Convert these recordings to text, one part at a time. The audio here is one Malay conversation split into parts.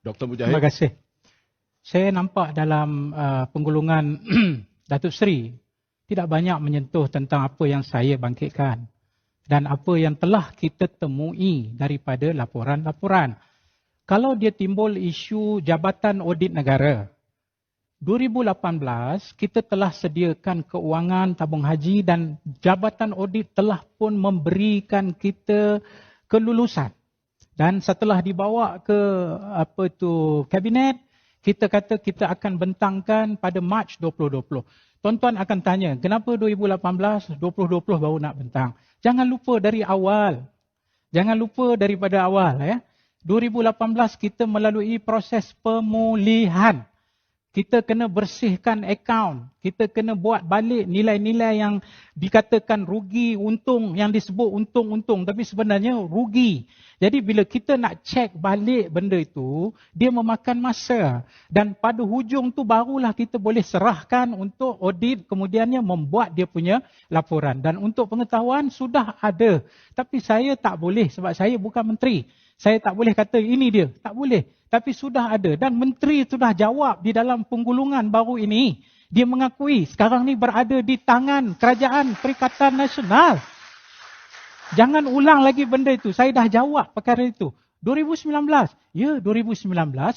Dr. Terima Mujahid. kasih. Saya nampak dalam penggulungan Datuk Seri tidak banyak menyentuh tentang apa yang saya bangkitkan dan apa yang telah kita temui daripada laporan-laporan. Kalau dia timbul isu Jabatan Audit Negara, 2018 kita telah sediakan keuangan tabung haji dan Jabatan Audit telah pun memberikan kita kelulusan. Dan setelah dibawa ke kabinet, kita kata kita akan bentangkan pada Mac 2020. Tuan-tuan akan tanya, kenapa 2018, 2020 baru nak bentang? Jangan lupa dari awal. Jangan lupa daripada awal. 2018 kita melalui proses pemulihan. Kita kena bersihkan akaun. Kita kena buat balik nilai-nilai yang dikatakan rugi, untung, yang disebut untung-untung. Tapi sebenarnya rugi. Jadi bila kita nak cek balik benda itu, dia memakan masa. Dan pada hujung tu barulah kita boleh serahkan untuk audit, kemudiannya membuat dia punya laporan. Dan untuk pengetahuan sudah ada. Tapi saya tak boleh sebab saya bukan menteri. Saya tak boleh kata ini dia. Tak boleh. Tapi sudah ada. Dan menteri sudah jawab di dalam penggulungan baru ini. Dia mengakui sekarang ni berada di tangan Kerajaan Perikatan Nasional. Jangan ulang lagi benda itu. Saya dah jawab perkara itu. 2019. Ya, 2019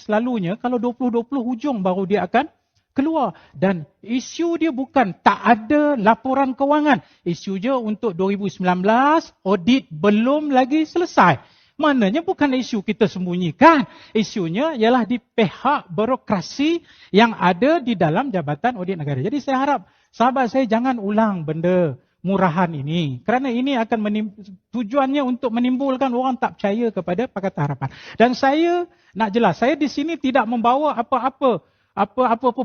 selalunya kalau 2020 hujung baru dia akan keluar. Dan isu dia bukan tak ada laporan kewangan. Isu dia untuk 2019, audit belum lagi selesai. Maknanya bukan isu kita sembunyikan. Isunya ialah di pihak birokrasi yang ada di dalam Jabatan Audit Negara. Jadi saya harap sahabat saya jangan ulang benda murahan ini. Kerana ini akan tujuannya untuk menimbulkan orang tak percaya kepada Pakatan Harapan. Dan saya nak jelas, saya di sini tidak membawa apa-apa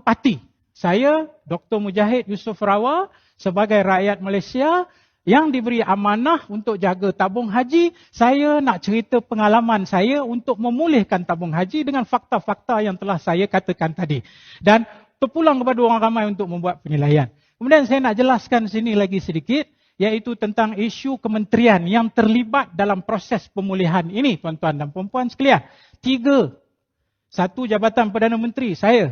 parti. Saya, Dr. Mujahid Yusof Rawal, sebagai rakyat Malaysia, yang diberi amanah untuk jaga tabung haji, saya nak cerita pengalaman saya untuk memulihkan tabung haji dengan fakta-fakta yang telah saya katakan tadi. Dan terpulang kepada orang ramai untuk membuat penilaian. Kemudian saya nak jelaskan sini lagi sedikit, iaitu tentang isu kementerian yang terlibat dalam proses pemulihan ini, tuan-tuan dan puan-puan sekalian. 3. Satu, Jabatan Perdana Menteri, saya.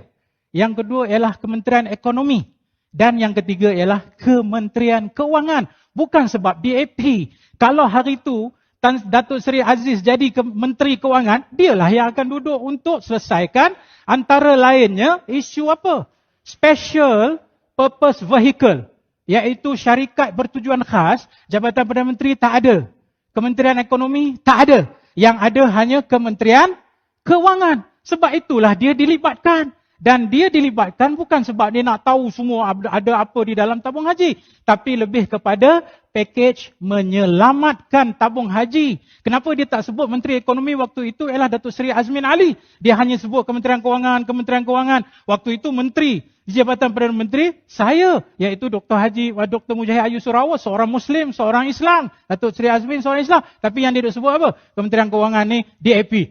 Yang kedua ialah Kementerian Ekonomi. Dan yang ketiga ialah Kementerian Keuangan. Bukan sebab DAP. Kalau hari itu Datuk Seri Aziz jadi Menteri Keuangan, dialah yang akan duduk untuk selesaikan antara lainnya isu apa? Special Purpose Vehicle. Iaitu syarikat bertujuan khas, Jabatan Perdana Menteri tak ada. Kementerian Ekonomi tak ada. Yang ada hanya Kementerian Keuangan. Sebab itulah dia dilibatkan. Dan dia dilibatkan bukan sebab dia nak tahu semua ada apa di dalam tabung haji. Tapi lebih kepada pakej menyelamatkan tabung haji. Kenapa dia tak sebut Menteri Ekonomi waktu itu ialah Datuk Seri Azmin Ali. Dia hanya sebut Kementerian Keuangan, Kementerian Keuangan. Waktu itu Menteri di Jabatan Perdana Menteri, saya, iaitu Dr. Mujahid Yusof Rawal, seorang Muslim, seorang Islam. Datuk Seri Azmin, seorang Islam. Tapi yang dia sebut apa? Kementerian Keuangan ni DAP.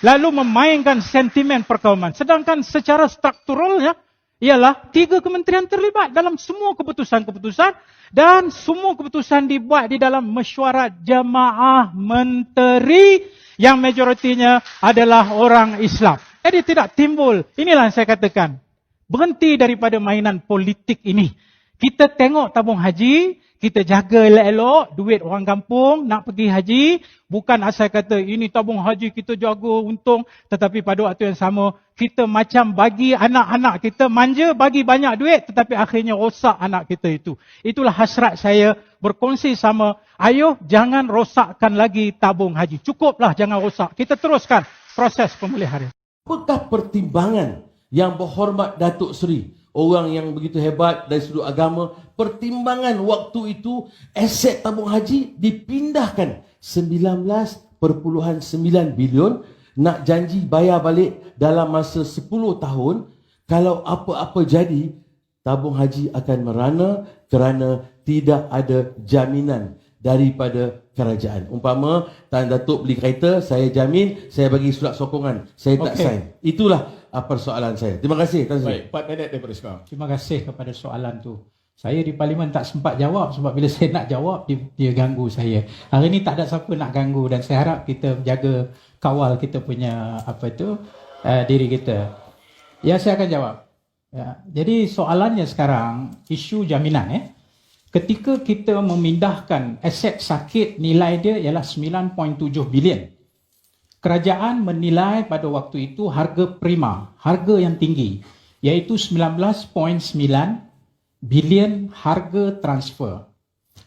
Lalu memainkan sentimen perkauman. Sedangkan secara strukturalnya, ialah 3 kementerian terlibat dalam semua keputusan-keputusan dan semua keputusan dibuat di dalam mesyuarat jamaah menteri yang majoritinya adalah orang Islam. Jadi tidak timbul, inilah yang saya katakan, berhenti daripada mainan politik ini. Kita tengok tabung haji, kita jaga elok-elok, duit orang kampung nak pergi haji, bukan asal kata ini tabung haji kita jaga untung, tetapi pada waktu yang sama, kita macam bagi anak-anak kita manja, bagi banyak duit, tetapi akhirnya rosak anak kita itu. Itulah hasrat saya berkongsi sama, ayuh jangan rosakkan lagi tabung haji. Cukuplah jangan rosak, kita teruskan proses pemulihan. Apakah pertimbangan yang berhormat Datuk Seri, orang yang begitu hebat dari sudut agama, pertimbangan waktu itu aset tabung haji dipindahkan 19.9 bilion, nak janji bayar balik dalam masa 10 tahun. Kalau apa-apa jadi, tabung haji akan merana kerana tidak ada jaminan daripada kerajaan. Umpama Tan Datuk beli kereta, saya jamin, saya bagi surat sokongan, saya tak sign. Itulah persoalan saya. Terima kasih Tan Sri. Baik, 4 minit daripada sekarang. Terima kasih kepada soalan tu. Saya di parlimen tak sempat jawab sebab bila saya nak jawab, dia ganggu saya. Hari ni tak ada siapa nak ganggu dan saya harap kita jaga kawal kita punya diri kita. Ya, saya akan jawab. Ya, jadi soalannya sekarang, isu jaminan. Ketika kita memindahkan aset sakit, nilai dia ialah 9.7 bilion. Kerajaan menilai pada waktu itu harga prima, harga yang tinggi, iaitu 19.9 bilion harga transfer.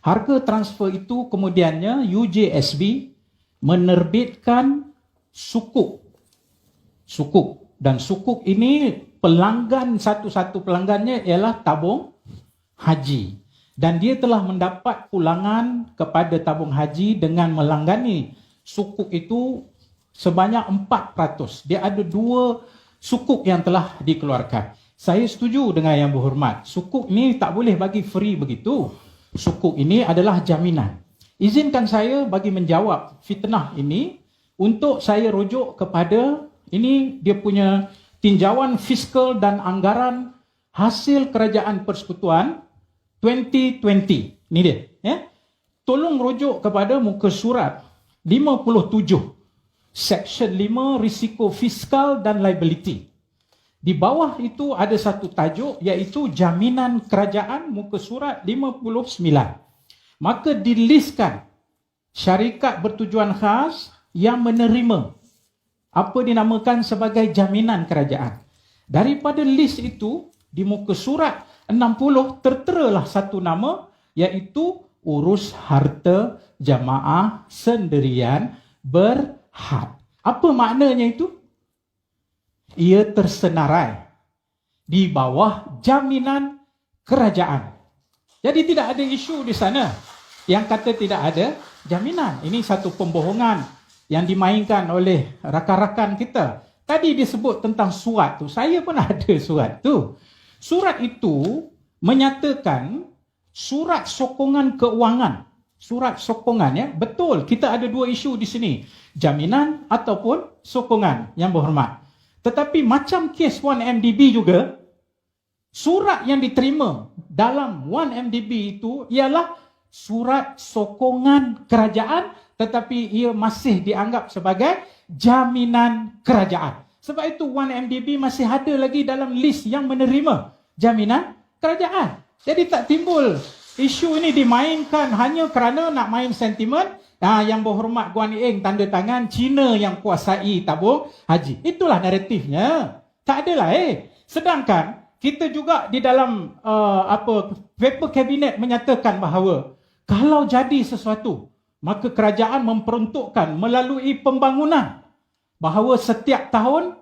Harga transfer itu kemudiannya UJSB menerbitkan sukuk. Dan sukuk ini pelanggan, satu-satu pelanggannya ialah tabung haji. Dan dia telah mendapat pulangan kepada tabung haji dengan melanggani sukuk itu sebanyak 4%. Dia ada 2 sukuk yang telah dikeluarkan. Saya setuju dengan Yang Berhormat. Sukuk ni tak boleh bagi free begitu. Sukuk ini adalah jaminan. Izinkan saya bagi menjawab fitnah ini untuk saya rujuk kepada ini dia punya tinjauan fiskal dan anggaran hasil kerajaan persekutuan 2020. Ini dia. Tolong rujuk kepada muka surat 57. Section 5 risiko fiskal dan liability. Di bawah itu ada satu tajuk iaitu jaminan kerajaan muka surat 59. Maka dilistkan syarikat bertujuan khas yang menerima apa dinamakan sebagai jaminan kerajaan. Daripada list itu di muka surat 60 terteralah satu nama iaitu urus harta jamaah sendirian berhad. Apa maknanya itu? Ia tersenarai di bawah jaminan kerajaan. Jadi tidak ada isu di sana yang kata tidak ada jaminan. Ini satu pembohongan yang dimainkan oleh rakan-rakan kita. Tadi disebut tentang surat tu. Saya pun ada surat tu. Surat itu menyatakan surat sokongan keuangan. Surat sokongan, betul. Kita ada 2 isu di sini. Jaminan ataupun sokongan, Yang Berhormat. Tetapi macam kes 1MDB juga, surat yang diterima dalam 1MDB itu ialah surat sokongan kerajaan, tetapi ia masih dianggap sebagai jaminan kerajaan. Sebab itu 1MDB masih ada lagi dalam list yang menerima jaminan kerajaan. Jadi tak timbul isu ini dimainkan hanya kerana nak main sentimen. Yang Berhormat Guan Eng tanda tangan Cina yang kuasai tabung haji. Itulah naratifnya. Tak adalah Sedangkan kita juga di dalam paper kabinet menyatakan bahawa kalau jadi sesuatu, maka kerajaan memperuntukkan melalui pembangunan bahawa setiap tahun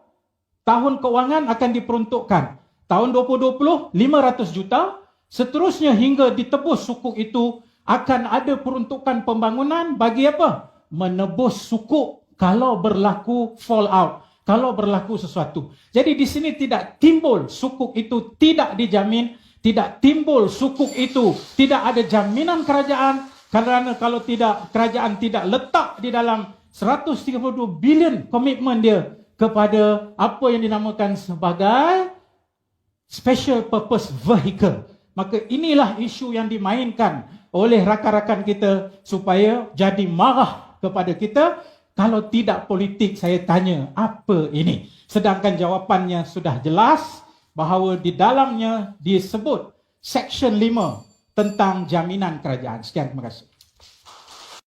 kewangan akan diperuntukkan. Tahun 2020 500 juta, seterusnya hingga ditebus sukuk itu akan ada peruntukan pembangunan bagi apa? Menebus sukuk kalau berlaku fallout, kalau berlaku sesuatu. Jadi di sini tidak timbul sukuk itu tidak dijamin, tidak timbul sukuk itu tidak ada jaminan kerajaan, kerana kalau tidak, kerajaan tidak letak di dalam 132 bilion komitmen dia kepada apa yang dinamakan sebagai special purpose vehicle. Maka inilah isu yang dimainkan oleh rakan-rakan kita supaya jadi marah kepada kita. Kalau tidak politik, saya tanya apa ini? Sedangkan jawapannya sudah jelas bahawa di dalamnya disebut Section 5 tentang jaminan kerajaan. Sekian, terima kasih.